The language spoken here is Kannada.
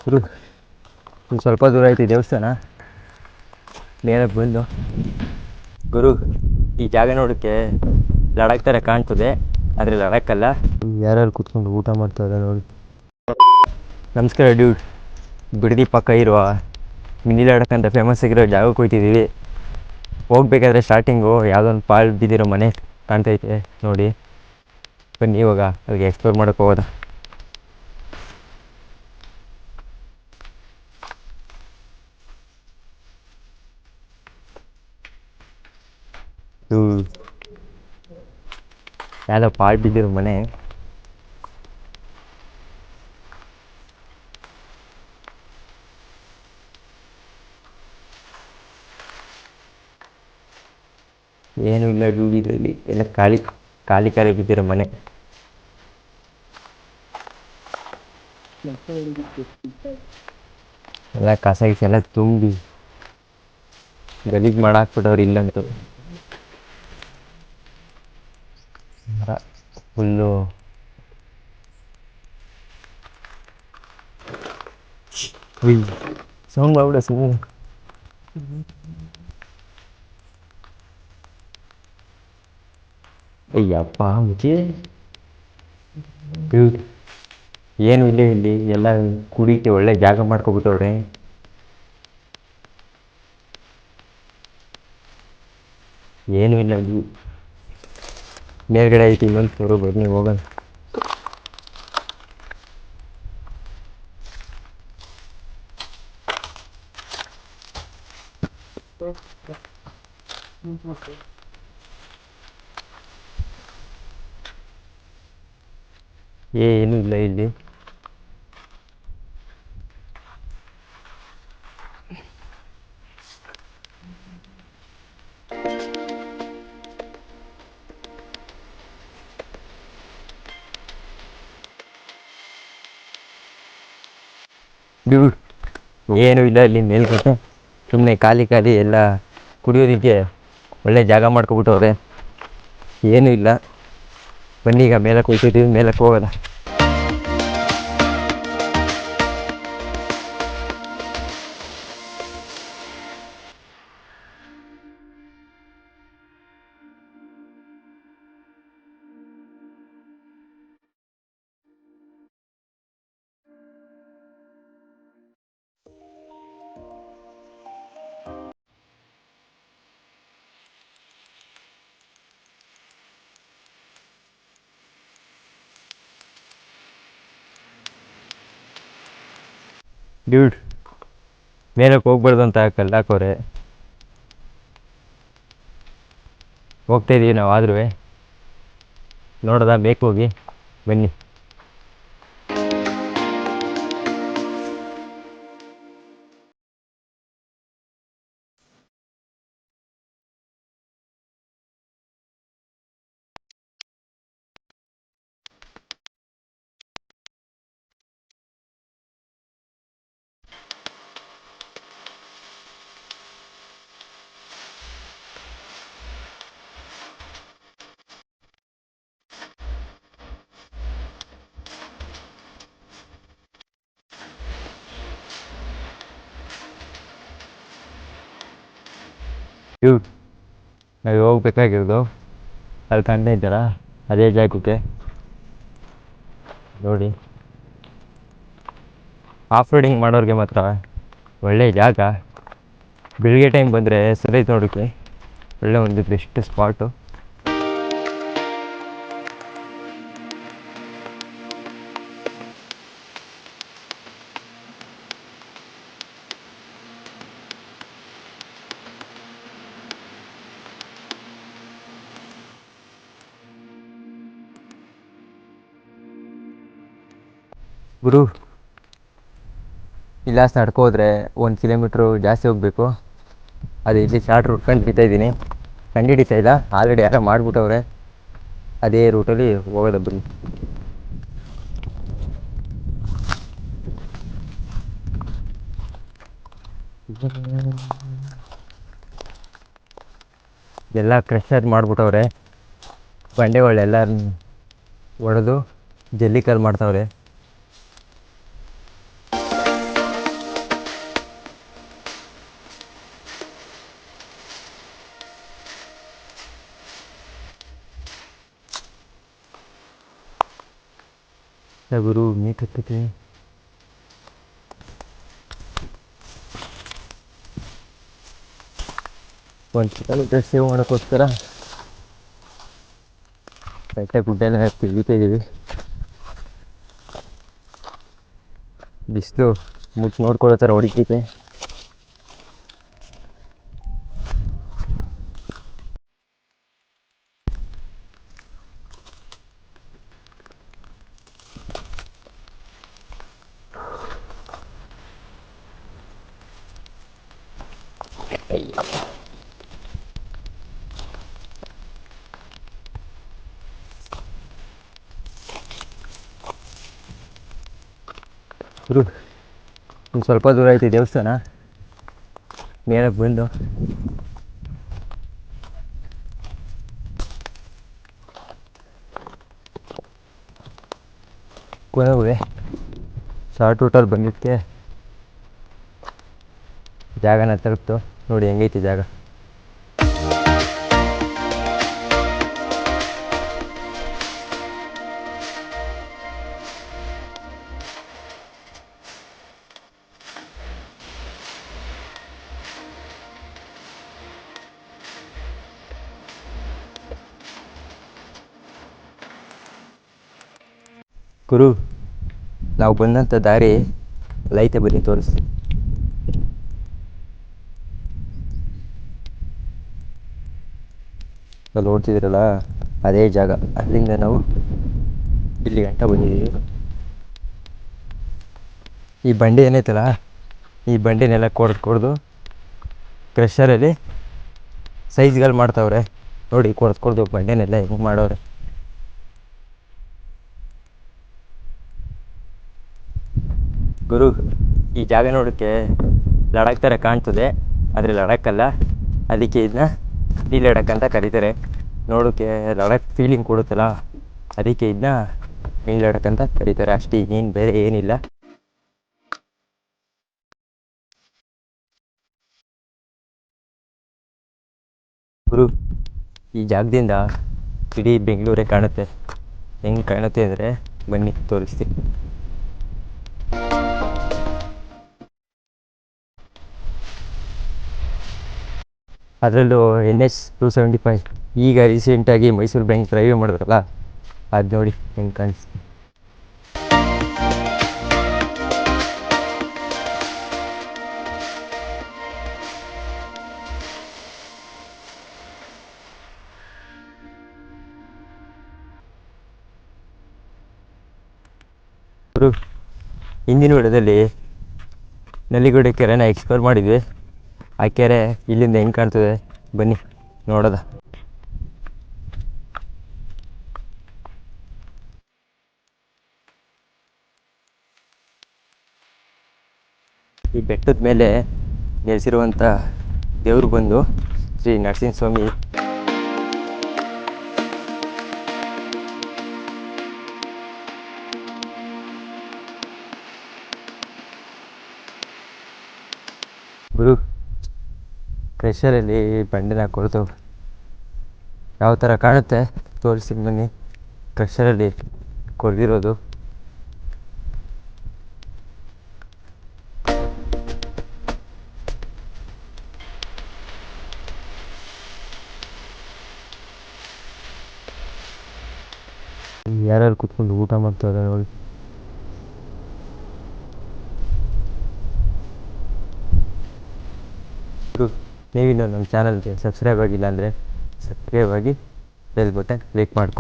ಗುರು ಒಂದು ಸ್ವಲ್ಪ ದೂರ ಐತಿ ದೇವಸ್ಥಾನ ನೇರಕ್ಕೆ ಬಂದು ಗುರು ಈ ಜಾಗ ನೋಡೋಕ್ಕೆ ಲಡಾಖ್ ಥರ ಕಾಣ್ತದೆ, ಆದರೆ ಲಡಾಖಲ್ಲ. ಯಾರ್ಯಾರು ಕೂತ್ಕೊಂಡು ಊಟ ಮಾಡ್ತಾರೆ ನೋಡಿ. ನಮಸ್ಕಾರ ಡ್ಯೂಡ್. ಬಿಡದಿ ಪಕ್ಕ ಇರುವ ಮಿನಿ ಲಡಾಖ್ ಅಂತ ಫೇಮಸ್ ಆಗಿರೋ ಜಾಗಕ್ಕೆ ಹೋಗ್ತಿದ್ದೀವಿ. ಹೋಗ್ಬೇಕಾದ್ರೆ ಸ್ಟಾರ್ಟಿಂಗು ಯಾವುದೊಂದು ಪಾಳು ಬಿದ್ದಿರೋ ಮನೆ ಕಾಣ್ತೈತೆ ನೋಡಿ. ಬನ್ನಿ ಇವಾಗ ಅದಕ್ಕೆ ಎಕ್ಸ್ಪ್ಲೋರ್ ಮಾಡೋಕ್ಕೆ ಹೋಗೋದ. ಯಾವುದೋ ಪಾಳು ಬಿದ್ದಿರೋ ಮನೆ. ಏನೂ ಇಲ್ಲ ಡ್ಯೂಡ್, ಇದರಲ್ಲಿ ಎಲ್ಲ ಖಾಲಿ ಖಾಲಿ ಖಾಲಿ ಬಿದ್ದಿರೋ ಮನೆ. ಎಲ್ಲ ಕಸ ಗಿಸ ಎಲ್ಲ ತುಂಬಿ ಗಲೀಜು ಮಾಡಾಕ್ಬಿಟ್ಟವ್ರು ಇಲ್ಲಂತೂ. ಮರ ಫುಲ್ಲು ಸೌಂಡ್ ಮಾಡ್ಬಿಡ ಸುಮ್ಮನೆ. ಅಯ್ಯಪ್ಪ ಮುಚ್ಚಿ. ಏನು ಇಲ್ಲ, ಇಲ್ಲಿ ಎಲ್ಲ ಕುಡಿಕೆ ಒಳ್ಳೆ ಜಾಗ ಮಾಡ್ಕೊಬಿಟ್ಟವ್ರೆ. ಏನೂ ಇಲ್ಲ, ಇಲ್ಲಿ ಮೇಲ್ಗಡೆ ಐತಿ ಇನ್ನೊಂದು ಫ್ಲೋರು. ಬನ್ನಿ ಹೋಗೋಣ. ಏನೂ ಇಲ್ಲ ಇಲ್ಲಿ. ಡ್ಯೂಡ್ ಏನೂ ಇಲ್ಲ ಇಲ್ಲಿ ಮೇಲ್ಗಡೆ. ಸುಮ್ಮನೆ ಖಾಲಿ ಖಾಲಿ ಎಲ್ಲ ಕುಡಿಯೋದಕ್ಕೆ ಒಳ್ಳೆ ಜಾಗ ಮಾಡ್ಕೊಬಿಟ್ಟವ್ರೆ. ಏನೂ ಇಲ್ಲ. ಬನ್ನಿ ಈಗ ಮೇಲಕ್ಕೆ ಹೋಗ್ತಿದ್ದೀವಿ, ಮೇಲಕ್ಕೆ ಹೋಗೋದ. ಡ್ಯೂಡ್ ಮೇಲಕ್ಕೆ ಹೋಗ್ಬಾರ್ದು ಅಂತ ಕಲ್ಲಾಕೋರೆ. ಹೋಗ್ತಾಯಿದ್ದೀವಿ ನಾವು, ಆದ್ರೂ ನೋಡೋದ ಬೇಕು ಹೋಗಿ. ಬನ್ನಿ. ಡ್ಯೂಡ್ ನಾವು ಹೋಗ್ಬೇಕಾಗಿರೋದು ಅಲ್ಲಿ ಕಾಣ್ತಾ ಇದ್ದಾರ ಅದೇ ಜಾಗಕ್ಕೆ ನೋಡಿ. ಆಫ್ ರೋಡಿಂಗ್ ಮಾಡೋರಿಗೆ ಮಾತ್ರ ಒಳ್ಳೆ ಜಾಗ. ಬೆಳಿಗ್ಗೆ ಟೈಮ್ ಬಂದರೆ ಸರಿ ನೋಡೋಕ್ಕೆ ಒಳ್ಳೆ ಒಂದು ಬೆಸ್ಟ್ ಸ್ಪಾಟು. ಗುರು ಇಲ್ಲ ನಡ್ಕೋದ್ರೆ 1 ಕಿಲೋಮೀಟ್ರು ಜಾಸ್ತಿ ಹೋಗಬೇಕು. ಅದು ಇಲ್ಲಿ ಶಾರ್ಟ್ ರೂಟ್ ಕಂಡು ಹಿಡಿತಾ ಇಲ್ಲ. ಆಲ್ರೆಡಿ ಯಾರೋ ಮಾಡಿಬಿಟ್ಟವ್ರೆ. ಅದೇ ರೂಟಲ್ಲಿ ಹೋಗೋದ. ಬನ್ನಿ. ಎಲ್ಲ ಕ್ರಷರ್ ಮಾಡಿಬಿಟ್ಟವ್ರೆ. ಬಂಡೆಗಳೆಲ್ಲ ಒಡೆದು ಜಲ್ಲಿಕಲ್ಲು ಮಾಡ್ತಾವ್ರೆ. ಗುರು ಮೀಟ್ ಹತ್ತೈತಿ. ಒಂದು ಕಿಲೋಮೀಟರ್ ಸೇವ್ ಮಾಡೋಕ್ಕೋಸ್ಕರ ಬೆಟ್ಟ ಗುಡ್ಡ ಎಲ್ಲ ತಿರುಗುತ್ತಾ ಇದ್ದೀವಿ. ಬಿಸಿಲು ಮುಟ್ಟು ನೋಡ್ಕೊಳ್ಳೋ ಥರ ಹೊಡಿತೈತೆ. ಗುರು ಒಂದು ಸ್ವಲ್ಪ ದೂರ ಐತಿ ದೇವಸ್ಥಾನ. ಮೇಲೆ ಬಂದು ಕೊನೆಗೆ ಶಾರ್ಟ್ ರೂಟಲ್ಲಿ ಬಂದಿದ್ದಕ್ಕೆ ಜಾಗನ ತಲುಪ್ತು. ನೋಡಿ ಹೆಂಗೈತಿ ಜಾಗ. ಗುರು ನಾವು ಬಂದಂಥ ದಾರಿ ಲೈತೆ, ಬನ್ನಿ ತೋರಿಸ್ತೀನಿ. ಅಲ್ಲಿ ನೋಡ್ತಿದ್ದೀರಲ್ಲ ಅದೇ ಜಾಗ. ಅಲ್ಲಿಂದ ನಾವು ಇಲ್ಲಿ ಗಂಟ ಬಂದಿದ್ದೀವಿ. ಈ ಬಂಡೆ ಏನೈತಲ್ಲ, ಈ ಬಂಡೆನೆಲ್ಲ ಕೊಡ್ದು ಕ್ರಷರಲ್ಲಿ ಸೈಜ್ಗಳು ಮಾಡ್ತಾವ್ರೆ. ನೋಡಿ ಕೊಡ್ದು ಬಂಡೆನೆಲ್ಲ ಹೆಂಗೆ ಮಾಡೋರೆ. ಗುರು ಈ ಜಾಗ ನೋಡೋಕ್ಕೆ ಲಡಾಖ್ ಥರ ಕಾಣ್ತದೆ, ಆದರೆ ಲಡಾಖಲ್ಲ. ಅದಕ್ಕೆ ಇದನ್ನ ಡಿ ಲಡಾಖ್ ಅಂತ ಕರೀತಾರೆ. ನೋಡೋಕ್ಕೆ ಲಡಾಖ್ ಫೀಲಿಂಗ್ ಕೊಡುತ್ತಲ್ಲ, ಅದಕ್ಕೆ ಇದನ್ನ ಡಿ ಲಡಾಖ್ ಅಂತ ಕರೀತಾರೆ ಅಷ್ಟೇ, ಇನ್ನೇನು ಬೇರೆ ಏನಿಲ್ಲ. ಗುರು ಈ ಜಾಗದಿಂದ ಇಡೀ ಬೆಂಗಳೂರೇ ಕಾಣುತ್ತೆ. ಹೆಂಗೆ ಕಾಣುತ್ತೆ ಅಂದರೆ ಬನ್ನಿ ತೋರಿಸ್ತೀನಿ. ಅದರಲ್ಲೂ NH 275 ಈಗ ರೀಸೆಂಟಾಗಿ ಮೈಸೂರು ಬ್ಯಾಂಕ್ ಡ್ರೈವ್ ಮಾಡಿದ್ರಲ್ಲ, ಅದು ನೋಡಿ ಹೆಂಗೆ ಕಾಣಿಸ್ತು. ಹಿಂದಿನ ವಿಡಿಯೋದಲ್ಲಿ ನಲ್ಲಿಗುಡಿ ಕೆರೆನ ಎಕ್ಸ್ಪ್ಲೋರ್ ಮಾಡಿದ್ವಿ. ಆ ಕೆರೆ ಇಲ್ಲಿಂದ ಹೆಂಗೆ ಕಾಣ್ತದೆ ಬನ್ನಿ ನೋಡೋದ. ಈ ಬೆಟ್ಟದ ಮೇಲೆ ನೆಲೆಸಿರುವಂಥ ದೇವ್ರು ಬಂದು ಶ್ರೀ ನರಸಿಂಹಸ್ವಾಮಿ. ಗುರು ಕ್ರಷರಲ್ಲಿ ಬಂಡೆನ ಕೊಡ್ತು ಯಾವ ಥರ ಕಾಣುತ್ತೆ ತೋರಿಸ್ತೀನಿ ಬನ್ನಿ. ಕ್ರಷರಲ್ಲಿ ಕೊರೆದಿರೋದು ಯಾರ್ಯಾರು ಕೂತ್ಕೊಂಡು ಊಟ ಮಾಡ್ತಾರೆ ನೋಡಿ. ನೀವಿನ್ನು ನಮ್ಮ ಚಾನಲ್ಗೆ ಸಬ್ಸ್ಕ್ರೈಬ್ ಆಗಿಲ್ಲ ಅಂದರೆ ಸಬ್ಸ್ಕ್ರೈಬ್ ಆಗಿ ಬೆಲ್ ಬಟನ್ ಕ್ಲಿಕ್ ಮಾಡ್ಕೊಳ್ಳಿ.